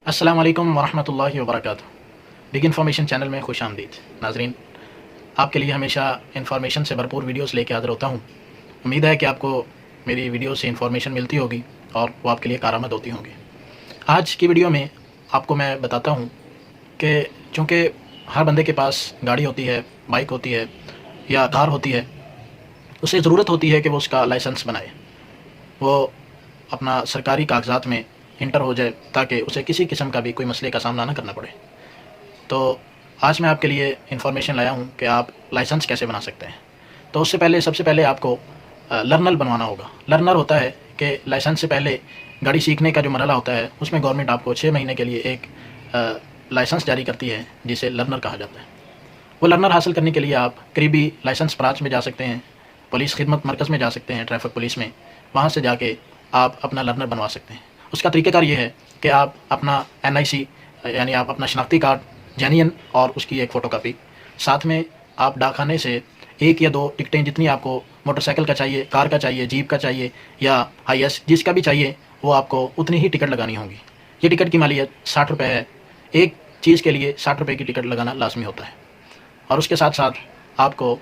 السلام علیکم ورحمۃ اللہ وبرکاتہ۔ بگ انفارمیشن چینل میں خوش آمدید ناظرین، آپ کے لیے ہمیشہ انفارمیشن سے بھرپور ویڈیوز لے کے حاضر ہوتا ہوں۔ امید ہے کہ آپ کو میری ویڈیو سے انفارمیشن ملتی ہوگی اور وہ آپ کے لیے کارآمد ہوتی ہوں گی۔ آج کی ویڈیو میں آپ کو میں بتاتا ہوں کہ چونکہ ہر بندے کے پاس گاڑی ہوتی ہے، بائک ہوتی ہے یا کار ہوتی ہے، اسے ضرورت ہوتی ہے کہ وہ اس کا لائسنس بنائے، وہ اپنا سرکاری کاغذات میں انٹر ہو جائے تاکہ اسے کسی قسم کا بھی کوئی مسئلے کا سامنا نہ کرنا پڑے۔ تو آج میں آپ کے لیے انفارمیشن لایا ہوں کہ آپ لائسنس کیسے بنا سکتے ہیں۔ تو اس سے پہلے سب سے پہلے آپ کو لرنر بنوانا ہوگا۔ لرنر ہوتا ہے کہ لائسنس سے پہلے گاڑی سیکھنے کا جو مرحلہ ہوتا ہے، اس میں گورنمنٹ آپ کو 6 مہینے کے لیے ایک لائسنس جاری کرتی ہے جسے لرنر کہا جاتا ہے۔ وہ لرنر حاصل کرنے کے لیے آپ قریبی لائسنس برانچ میں جا سکتے ہیں، پولیس خدمت مرکز میں جا سکتے ہیں، ٹریفک پولیس میں، وہاں سے جا کے آپ اپنا لرنر بنوا سکتے ہیں۔ اس کا طریقہ کار یہ ہے کہ آپ اپنا NIC یعنی آپ اپنا شناختی کارڈ جینین اور اس کی ایک فوٹو کاپی، ساتھ میں آپ ڈاک خانے سے 1 یا 2 ٹکٹیں جتنی آپ کو موٹر سائیکل کا چاہیے، کار کا چاہیے، جیپ کا چاہیے یا ہائیس جس کا بھی چاہیے، وہ آپ کو اتنی ہی ٹکٹ لگانی ہوگی۔ یہ ٹکٹ کی مالیت 60 روپے ہے۔ ایک چیز کے لیے 60 روپے کی ٹکٹ لگانا لازمی ہوتا ہے۔ اور اس کے ساتھ ساتھ آپ کو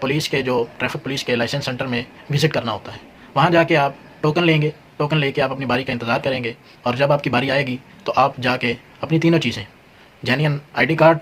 پولیس کے جو ٹریفک پولیس کے لائسنس سینٹر میں وزٹ کرنا ہوتا ہے۔ وہاں جا کے آپ ٹوکن لیں گے، ٹوکن لے کے آپ اپنی باری کا انتظار کریں گے، اور جب آپ کی باری آئے گی تو آپ جا کے اپنی تینوں چیزیں، جینین ID کارڈ،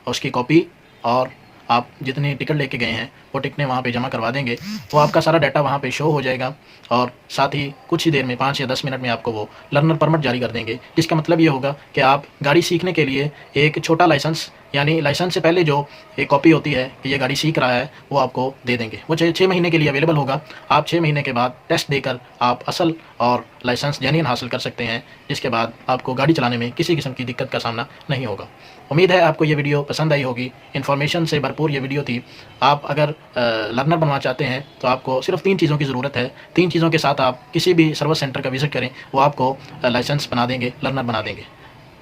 اس کی کاپی، اور آپ جتنی ٹکٹ لے کے گئے ہیں وہ ٹکٹیں وہاں پہ جمع کروا دیں گے۔ وہ آپ کا سارا ڈیٹا وہاں پہ شو ہو جائے گا، اور ساتھ ہی کچھ ہی دیر میں 5 یا 10 منٹ میں آپ کو وہ لرنر پرمٹ جاری کر دیں گے، جس کا مطلب یہ ہوگا کہ آپ گاڑی سیکھنے کے لیے ایک چھوٹا لائسنس، یعنی لائسنس سے پہلے جو ایک کاپی ہوتی ہے کہ یہ گاڑی سیکھ رہا ہے، وہ آپ کو دے دیں گے۔ وہ 6 مہینے کے لیے اویلیبل ہوگا۔ آپ 6 مہینے کے بعد ٹیسٹ دے کر آپ اصل اور لائسنس جینین حاصل کر سکتے ہیں، جس کے بعد آپ کو گاڑی چلانے میں کسی قسم کی دقت کا سامنا نہیں ہوگا۔ امید ہے آپ کو یہ ویڈیو پسند آئی ہوگی۔ انفارمیشن سے بھرپور یہ ویڈیو تھی۔ آپ اگر لرنر بننا چاہتے ہیں تو آپ کو صرف 3 چیزوں کی ضرورت ہے۔ 3 چیزوں کے ساتھ آپ کسی بھی سروس سینٹر کا وزٹ کریں، وہ آپ کو لائسنس بنا دیں گے، لرنر بنا دیں گے۔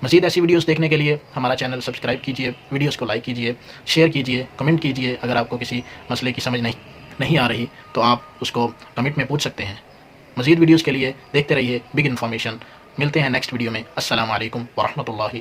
مزید ایسی ویڈیوز دیکھنے کے لیے ہمارا چینل سبسکرائب کیجیے، ویڈیوز کو لائک کیجیے، شیئر کیجیے، کمنٹ کیجیے۔ اگر آپ کو کسی مسئلے کی سمجھ نہیں آ رہی تو آپ اس کو کمنٹ میں پوچھ سکتے ہیں۔ مزید ویڈیوز کے لیے دیکھتے رہیے بگ انفارمیشن۔ ملتے ہیں نیکسٹ ویڈیو میں۔ السلام علیکم ورحمۃ اللہ۔